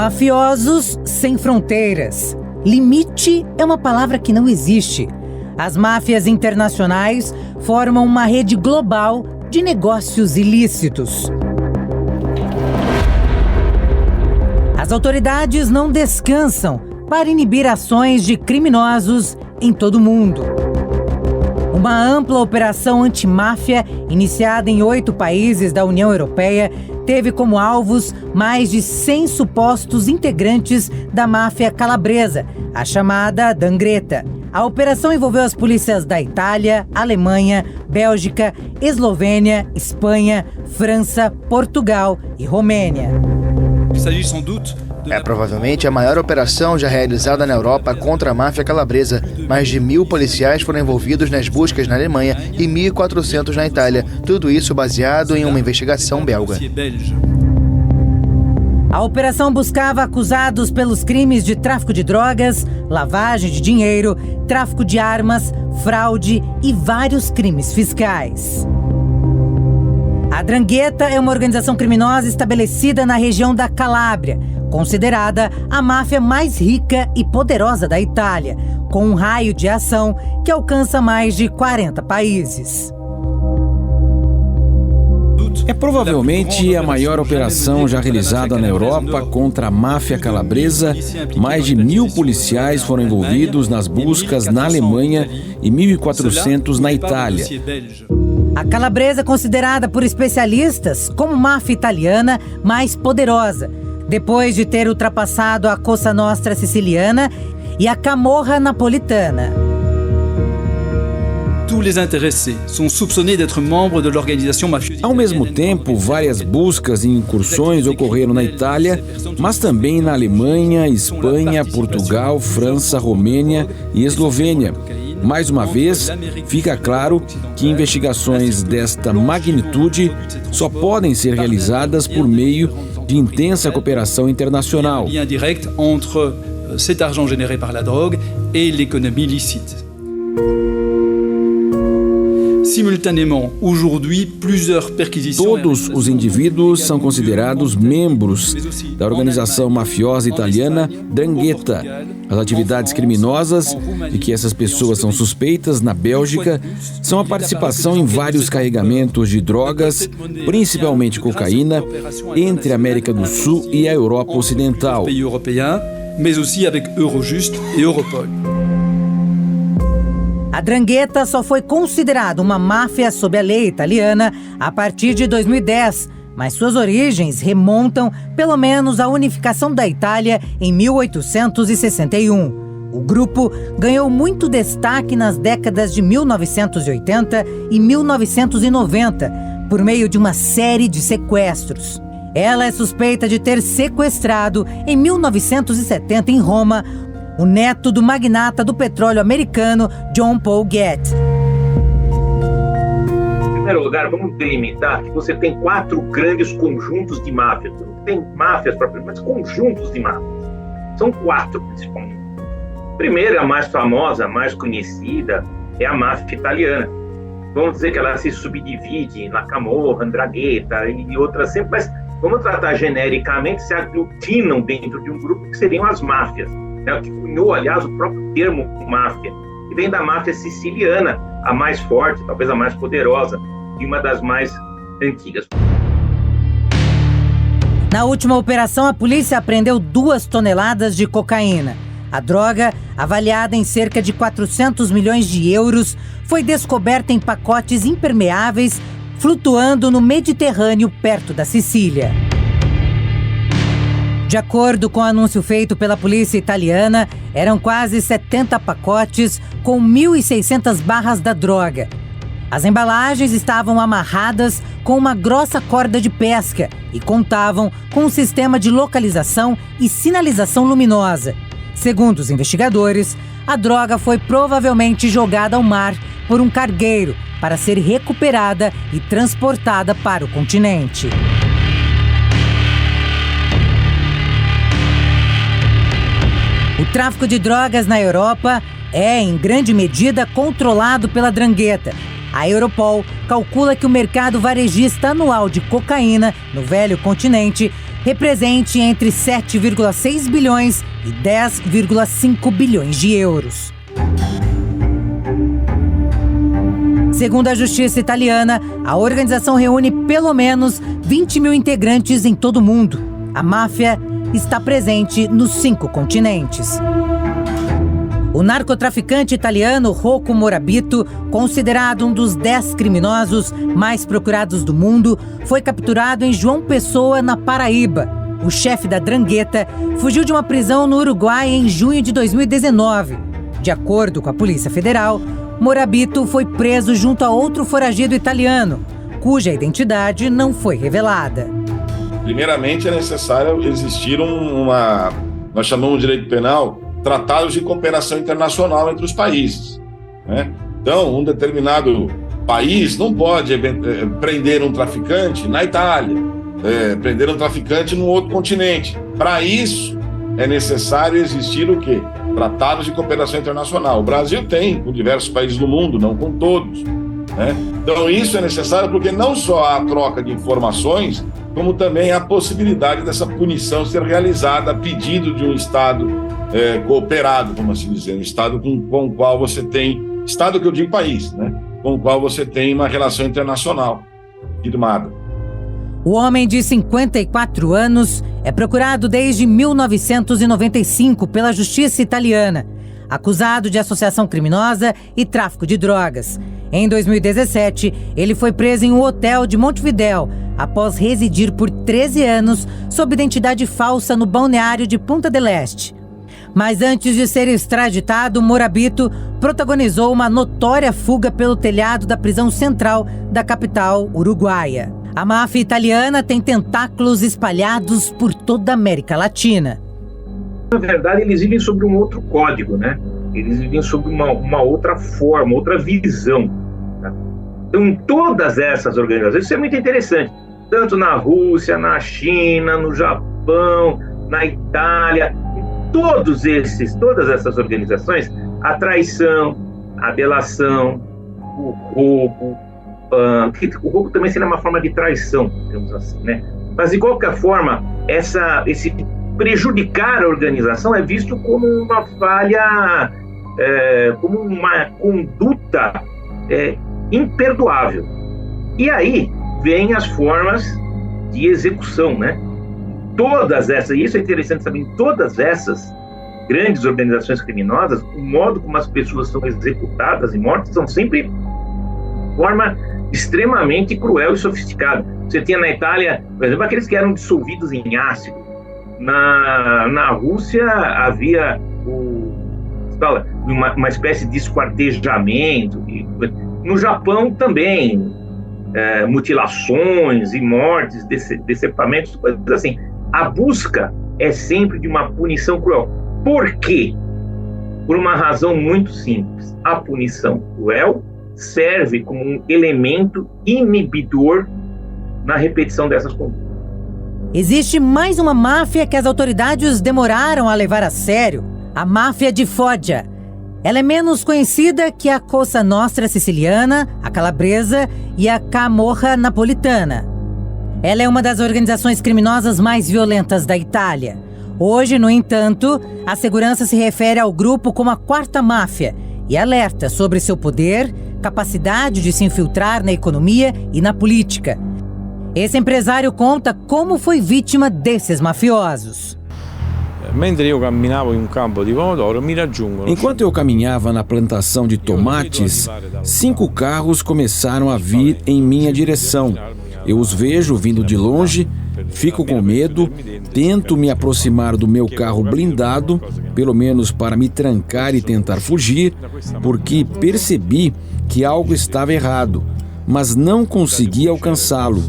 Mafiosos sem fronteiras. Limite é uma palavra que não existe. As máfias internacionais formam uma rede global de negócios ilícitos. As autoridades não descansam para inibir ações de criminosos em todo o mundo. Uma ampla operação antimáfia, iniciada em 8 países da União Europeia, teve como alvos mais de 100 supostos integrantes da máfia calabresa, a chamada 'Ndrangheta. A operação envolveu as polícias da Itália, Alemanha, Bélgica, Eslovênia, Espanha, França, Portugal e Romênia. É provavelmente a maior operação já realizada na Europa contra a máfia calabresa. Mais de 1.000 policiais foram envolvidos nas buscas na Alemanha e 1.400 na Itália. Tudo isso baseado em uma investigação belga. A operação buscava acusados pelos crimes de tráfico de drogas, lavagem de dinheiro, tráfico de armas, fraude e vários crimes fiscais. A 'Ndrangheta é uma organização criminosa estabelecida na região da Calábria, considerada a máfia mais rica e poderosa da Itália, com um raio de ação que alcança mais de 40 países. É provavelmente a maior operação já realizada na Europa contra a máfia calabresa. Mais de 1.000 policiais foram envolvidos nas buscas na Alemanha e 1.400 na Itália. A calabresa é considerada por especialistas como máfia italiana mais poderosa, depois de ter ultrapassado a Cosa Nostra siciliana e a Camorra napolitana. Ao mesmo tempo, várias buscas e incursões ocorreram na Itália, mas também na Alemanha, Espanha, Portugal, França, Romênia e Eslovênia. Mais uma vez, fica claro que investigações desta magnitude só podem ser realizadas por meio de intensa cooperação internacional. Todos os indivíduos são considerados membros da organização mafiosa italiana 'Ndrangheta. As atividades criminosas de que essas pessoas são suspeitas na Bélgica são a participação em vários carregamentos de drogas, principalmente cocaína, entre a América do Sul e a Europa Ocidental. A 'Ndrangheta só foi considerada uma máfia sob a lei italiana a partir de 2010, mas suas origens remontam pelo menos à unificação da Itália em 1861. O grupo ganhou muito destaque nas décadas de 1980 e 1990, por meio de uma série de sequestros. Ela é suspeita de ter sequestrado, em 1970, em Roma, o neto do magnata do petróleo americano John Paul Getty. Em primeiro lugar, vamos delimitar que você tem 4 grandes conjuntos de máfias. Não tem máfias propriamente, mas conjuntos de máfias. São 4, principalmente. Primeiro, a mais famosa, a mais conhecida, é a máfia italiana. Vamos dizer que ela se subdivide na Camorra, 'Ndrangheta e outras sempre, mas vamos tratar genericamente, se aglutinam dentro de um grupo que seriam as máfias. Que cunhou, aliás, o próprio termo máfia, que vem da máfia siciliana, a mais forte, talvez a mais poderosa e uma das mais antigas. Na última operação, a polícia apreendeu 2 toneladas de cocaína. A droga, avaliada em cerca de 400 milhões de euros, foi descoberta em pacotes impermeáveis, flutuando no Mediterrâneo, perto da Sicília. De acordo com o anúncio feito pela polícia italiana, eram quase 70 pacotes com 1.600 barras da droga. As embalagens estavam amarradas com uma grossa corda de pesca e contavam com um sistema de localização e sinalização luminosa. Segundo os investigadores, a droga foi provavelmente jogada ao mar por um cargueiro para ser recuperada e transportada para o continente. O tráfico de drogas na Europa é, em grande medida, controlado pela 'Ndrangheta. A Europol calcula que o mercado varejista anual de cocaína no velho continente represente entre 7,6 bilhões e 10,5 bilhões de euros. Segundo a justiça italiana, a organização reúne pelo menos 20 mil integrantes em todo o mundo. A máfia está presente nos 5 continentes. O narcotraficante italiano Rocco Morabito, considerado um dos 10 criminosos mais procurados do mundo, foi capturado em João Pessoa, na Paraíba. O chefe da 'Ndrangheta fugiu de uma prisão no Uruguai em junho de 2019. De acordo com a Polícia Federal, Morabito foi preso junto a outro foragido italiano, cuja identidade não foi revelada. Primeiramente, é necessário existir nós chamamos de direito penal, tratados de cooperação internacional entre os países, né? Então, um determinado país não pode prender um traficante na Itália, prender um traficante num outro continente. Para isso, é necessário existir o quê? Tratados de cooperação internacional. O Brasil tem com diversos países do mundo, não com todos, né? Então, isso é necessário porque não só há troca de informações, como também há a possibilidade dessa punição ser realizada a pedido de um Estado cooperado, vamos assim dizer, um Estado com o qual você tem, Estado que eu digo país, né? Com o qual você tem uma relação internacional firmada. O homem de 54 anos é procurado desde 1995 pela justiça italiana, acusado de associação criminosa e tráfico de drogas. Em 2017, ele foi preso em um hotel de Montevidéu, após residir por 13 anos sob identidade falsa no balneário de Punta del Este. Mas antes de ser extraditado, Morabito protagonizou uma notória fuga pelo telhado da prisão central da capital uruguaia. A máfia italiana tem tentáculos espalhados por toda a América Latina. Na verdade, eles vivem sobre um outro código, né? Eles vivem sobre uma outra forma, outra visão. Tá? Então, todas essas organizações, isso é muito interessante, tanto na Rússia, na China, no Japão, na Itália, todas essas organizações, a traição, a delação, o roubo, o roubo também seria uma forma de traição, digamos assim, né? Mas, de qualquer forma, esse prejudicar a organização é visto como uma falha, como uma conduta imperdoável. E aí vem as formas de execução, né? Todas essas, e isso é interessante saber, em todas essas grandes organizações criminosas, o modo como as pessoas são executadas e mortas são sempre de forma extremamente cruel e sofisticada. Você tinha na Itália, por exemplo, aqueles que eram dissolvidos em ácido. Na Rússia havia uma espécie de esquartejamento. No Japão também, mutilações e mortes, decepamentos, coisas assim. A busca é sempre de uma punição cruel. Por quê? Por uma razão muito simples. A punição cruel serve como um elemento inibidor na repetição dessas condutas. Existe mais uma máfia que as autoridades demoraram a levar a sério: a máfia de Foggia. Ela é menos conhecida que a Cosa Nostra siciliana, a calabresa e a Camorra napolitana. Ela é uma das organizações criminosas mais violentas da Itália. Hoje, no entanto, a segurança se refere ao grupo como a quarta máfia e alerta sobre seu poder, capacidade de se infiltrar na economia e na política. Esse empresário conta como foi vítima desses mafiosos. Enquanto eu caminhava na plantação de tomates, 5 carros começaram a vir em minha direção. Eu os vejo vindo de longe, fico com medo, tento me aproximar do meu carro blindado, pelo menos para me trancar e tentar fugir, porque percebi que algo estava errado, mas não consegui alcançá-lo.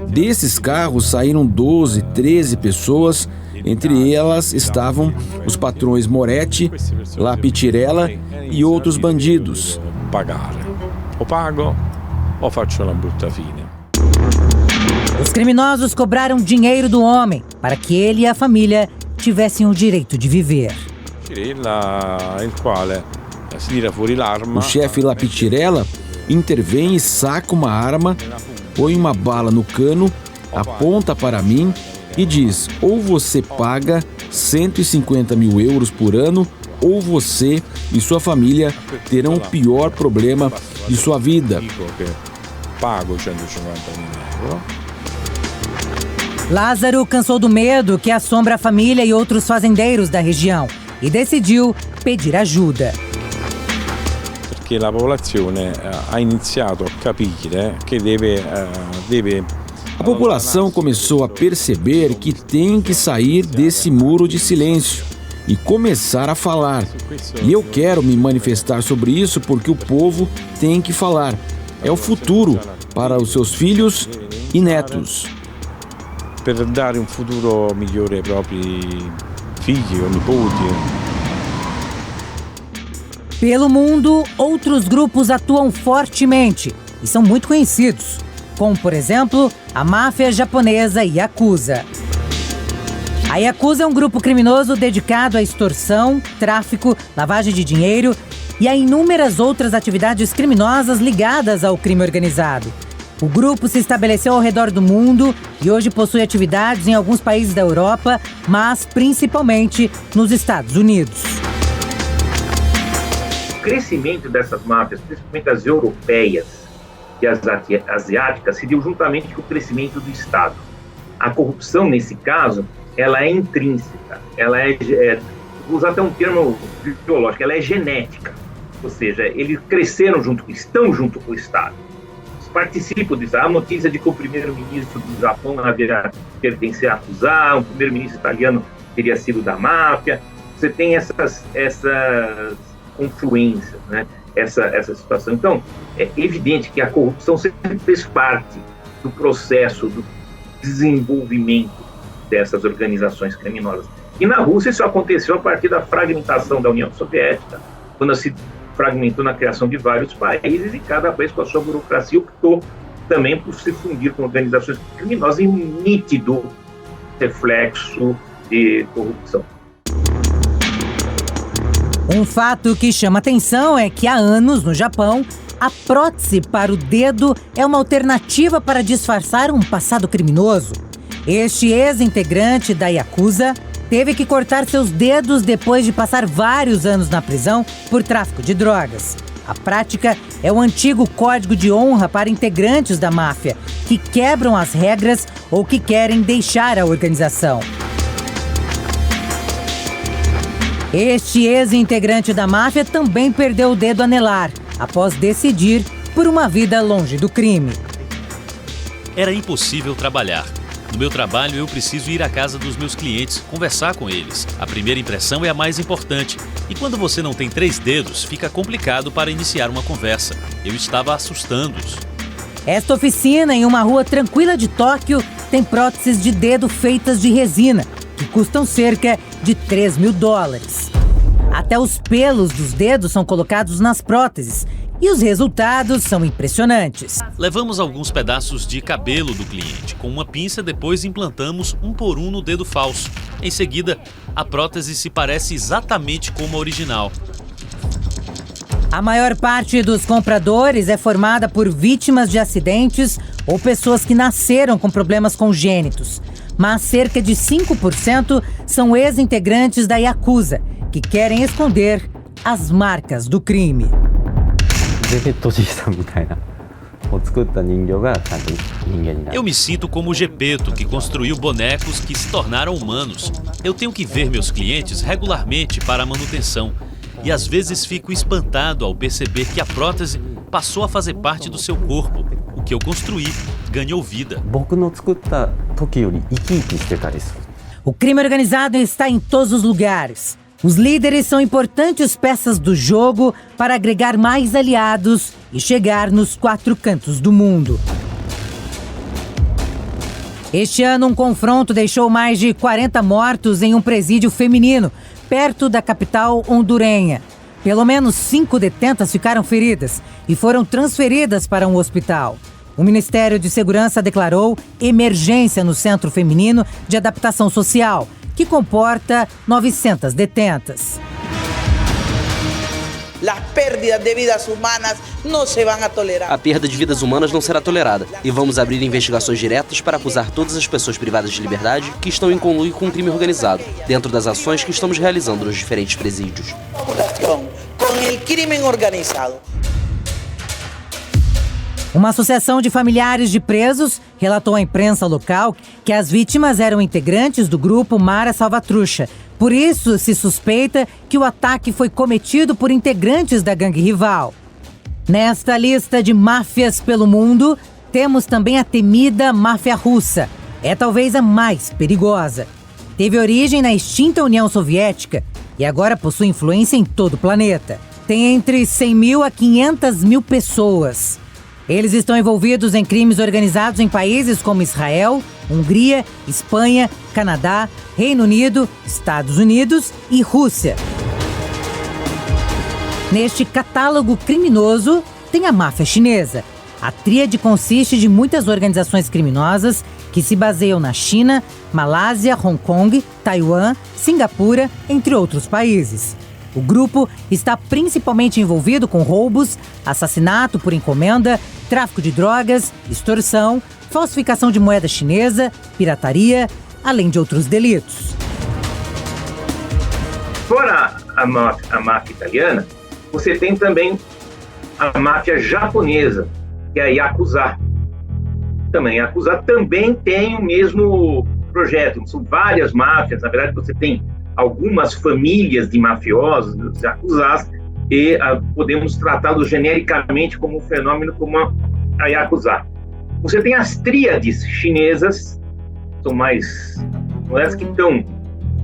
Desses carros saíram 12, 13 pessoas, entre elas estavam os patrões Moretti, La Pitirella e outros bandidos. O pago ou faccio una brutta fine. Os criminosos cobraram dinheiro do homem para que ele e a família tivessem o direito de viver. O chefe La Pitirella intervém e saca uma arma, põe uma bala no cano, aponta para mim e diz: ou você paga 150 mil euros por ano, ou você e sua família terão o pior problema de sua vida. Pago 150 mil euros. Lázaro cansou do medo que assombra a família e outros fazendeiros da região e decidiu pedir ajuda. Porque a popolação ha iniziato a capire que deve A população começou a perceber que tem que sair desse muro de silêncio e começar a falar. E eu quero me manifestar sobre isso porque o povo tem que falar. É o futuro para os seus filhos e netos. per dare un futuro migliore ai propri figli o nipoti. Pelo mundo, outros grupos atuam fortemente e são muito conhecidos, como, por exemplo, a máfia japonesa Yakuza. A Yakuza é um grupo criminoso dedicado à extorsão, tráfico, lavagem de dinheiro e a inúmeras outras atividades criminosas ligadas ao crime organizado. O grupo se estabeleceu ao redor do mundo e hoje possui atividades em alguns países da Europa, mas principalmente nos Estados Unidos. O crescimento dessas máfias, principalmente as europeias e as asiáticas, se deu juntamente com o crescimento do Estado. A corrupção, nesse caso, ela é intrínseca, ela vou usar até um termo biológico, ela é genética, ou seja, eles cresceram estão junto com o Estado, participam disso. Há notícia de que o primeiro-ministro do Japão havia pertencer a Yakuza, o primeiro-ministro italiano teria sido da máfia. Você tem essas confluências, né? Essa situação. Então, é evidente que a corrupção sempre fez parte do processo do desenvolvimento dessas organizações criminosas. E na Rússia isso aconteceu a partir da fragmentação da União Soviética, quando se fragmentou na criação de vários países e cada país com a sua burocracia optou também por se fundir com organizações criminosas em nítido reflexo de corrupção. Um fato que chama atenção é que há anos, no Japão, a prótese para o dedo é uma alternativa para disfarçar um passado criminoso. Este ex-integrante da Yakuza teve que cortar seus dedos depois de passar vários anos na prisão por tráfico de drogas. A prática é o antigo código de honra para integrantes da máfia que quebram as regras ou que querem deixar a organização. Este ex-integrante da máfia também perdeu o dedo anelar após decidir por uma vida longe do crime. Era impossível trabalhar. No meu trabalho, eu preciso ir à casa dos meus clientes, conversar com eles. A primeira impressão é a mais importante. E quando você não tem 3 dedos, fica complicado para iniciar uma conversa. Eu estava assustando-os. Esta oficina, em uma rua tranquila de Tóquio, tem próteses de dedo feitas de resina, que custam cerca de $3.000. Até os pelos dos dedos são colocados nas próteses. E os resultados são impressionantes. Levamos alguns pedaços de cabelo do cliente. Com uma pinça, depois implantamos um por um no dedo falso. Em seguida, a prótese se parece exatamente como a original. A maior parte dos compradores é formada por vítimas de acidentes ou pessoas que nasceram com problemas congênitos. Mas cerca de 5% são ex-integrantes da Yakuza, que querem esconder as marcas do crime. Eu me sinto como o Gepeto, que construiu bonecos que se tornaram humanos. Eu tenho que ver meus clientes regularmente para a manutenção. E às vezes fico espantado ao perceber que a prótese passou a fazer parte do seu corpo. O que eu construí ganhou vida. O crime organizado está em todos os lugares. Os líderes são importantes peças do jogo para agregar mais aliados e chegar nos 4 cantos do mundo. Este ano, um confronto deixou mais de 40 mortos em um presídio feminino, perto da capital hondurenha. Pelo menos 5 detentas ficaram feridas e foram transferidas para um hospital. O Ministério de Segurança declarou emergência no Centro Feminino de Adaptação Social, que comporta 900 detentas. Las pérdidas de vidas humanas no se van a tolerar. A perda de vidas humanas não será tolerada e vamos abrir investigações diretas para acusar todas as pessoas privadas de liberdade que estão em conluio com o crime organizado, dentro das ações que estamos realizando nos diferentes presídios. População com o crime organizado. Uma associação de familiares de presos relatou à imprensa local que as vítimas eram integrantes do grupo Mara Salvatrucha. Por isso, se suspeita que o ataque foi cometido por integrantes da gangue rival. Nesta lista de máfias pelo mundo, temos também a temida máfia russa. É talvez a mais perigosa. Teve origem na extinta União Soviética e agora possui influência em todo o planeta. Tem entre 100 mil a 500 mil pessoas. Eles estão envolvidos em crimes organizados em países como Israel, Hungria, Espanha, Canadá, Reino Unido, Estados Unidos e Rússia. Neste catálogo criminoso tem a máfia chinesa. A tríade consiste de muitas organizações criminosas que se baseiam na China, Malásia, Hong Kong, Taiwan, Singapura, entre outros países. O grupo está principalmente envolvido com roubos, assassinato por encomenda, tráfico de drogas, extorsão, falsificação de moeda chinesa, pirataria, além de outros delitos. Fora a máfia italiana, você tem também a máfia japonesa, que é a Yakuza. Também a Yakuza também tem o mesmo projeto. São várias máfias, na verdade você tem algumas famílias de mafiosos, dos Yakuzas, e podemos tratá-los genericamente como um fenômeno como a Yakuza. Você tem as tríades chinesas, são mais as que estão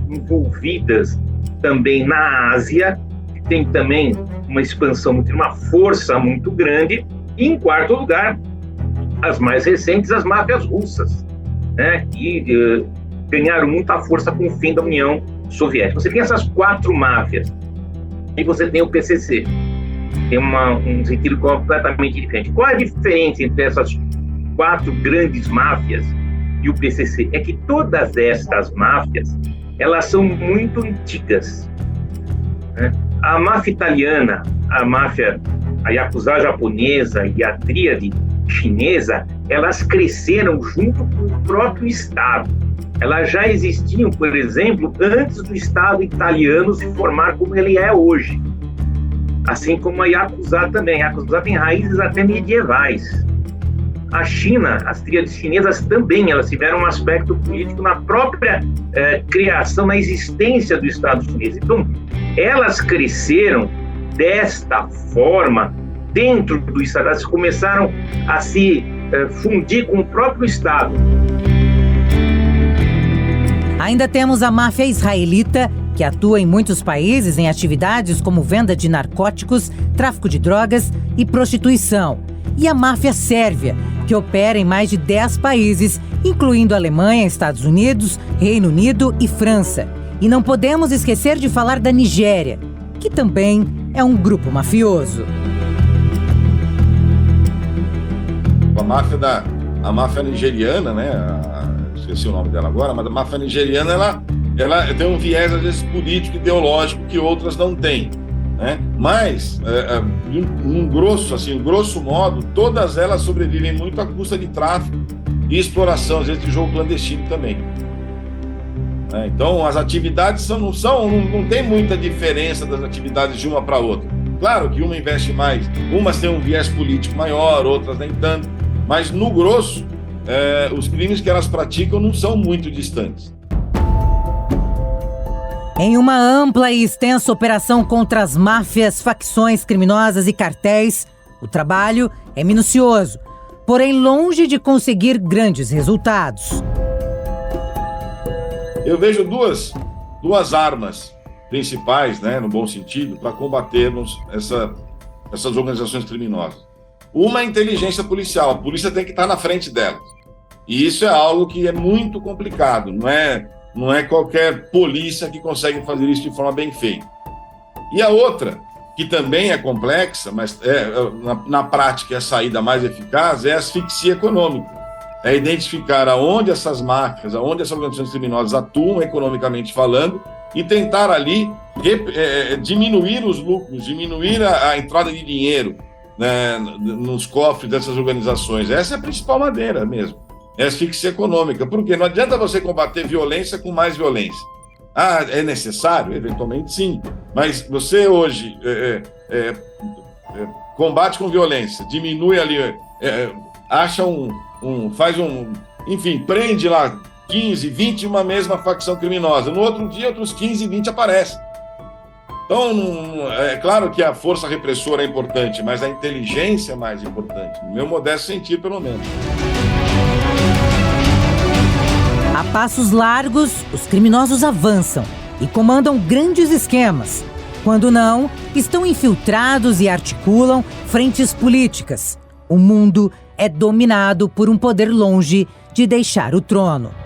envolvidas também na Ásia, que tem também uma expansão, uma força muito grande. E, em quarto lugar, as mais recentes, as máfias russas, né, que ganharam muita força com o fim da União Soviética. Você tem essas quatro máfias e você tem o PCC. Tem um sentido completamente diferente. Qual é a diferença entre essas quatro grandes máfias e o PCC? É que todas estas máfias, elas são muito antigas, né? A máfia italiana, a Yakuza japonesa e a tríade chinesa, elas cresceram junto com o próprio Estado. Elas já existiam, por exemplo, antes do Estado italiano se formar como ele é hoje. Assim como a Yakuza também. A Yakuza tem raízes até medievais. A China, as tríades chinesas também, elas tiveram um aspecto político na própria criação, na existência do Estado chinês. Então, elas cresceram desta forma dentro do Estado. Elas começaram a se fundir com o próprio Estado. Ainda temos a máfia israelita, que atua em muitos países em atividades como venda de narcóticos, tráfico de drogas e prostituição. E a máfia sérvia, que opera em mais de 10 países, incluindo Alemanha, Estados Unidos, Reino Unido e França. E não podemos esquecer de falar da Nigéria, que também é um grupo mafioso. A máfia nigeriana, né? Esqueci o nome dela agora, mas a máfia nigeriana, ela tem um viés, às vezes, político, ideológico, que outras não têm, né? Mas, grosso modo, todas elas sobrevivem muito à custa de tráfico e exploração, às vezes, de jogo clandestino também. Então, as atividades não tem muita diferença das atividades de uma para outra. Claro que uma investe mais, umas têm um viés político maior, outras nem tanto, mas, no grosso, os crimes que elas praticam não são muito distantes. Em uma ampla e extensa operação contra as máfias, facções criminosas e cartéis, o trabalho é minucioso, porém longe de conseguir grandes resultados. Eu vejo duas armas principais, né, no bom sentido, para combatermos essas organizações criminosas. Uma é a inteligência policial, a polícia tem que estar na frente delas. E isso é algo que é muito complicado, não é qualquer polícia que consegue fazer isso de forma bem feita. E a outra, que também é complexa, mas na prática é a saída mais eficaz, é a asfixia econômica. É identificar aonde essas máfias, aonde essas organizações criminosas atuam economicamente falando e tentar ali diminuir os lucros, diminuir a entrada de dinheiro, né, nos cofres dessas organizações. Essa é a principal maneira mesmo, é a asfixia econômica. Por quê? Não adianta você combater violência com mais violência. Ah, é necessário? Eventualmente sim, mas você hoje combate com violência, diminui ali, acha enfim, prende lá 15, 20 uma mesma facção criminosa. No outro dia, outros 15, 20 aparecem. Então, é claro que a força repressora é importante, mas a inteligência é mais importante, no meu modesto sentido, pelo menos. A passos largos, os criminosos avançam e comandam grandes esquemas. Quando não, estão infiltrados e articulam frentes políticas. O mundo é dominado por um poder longe de deixar o trono.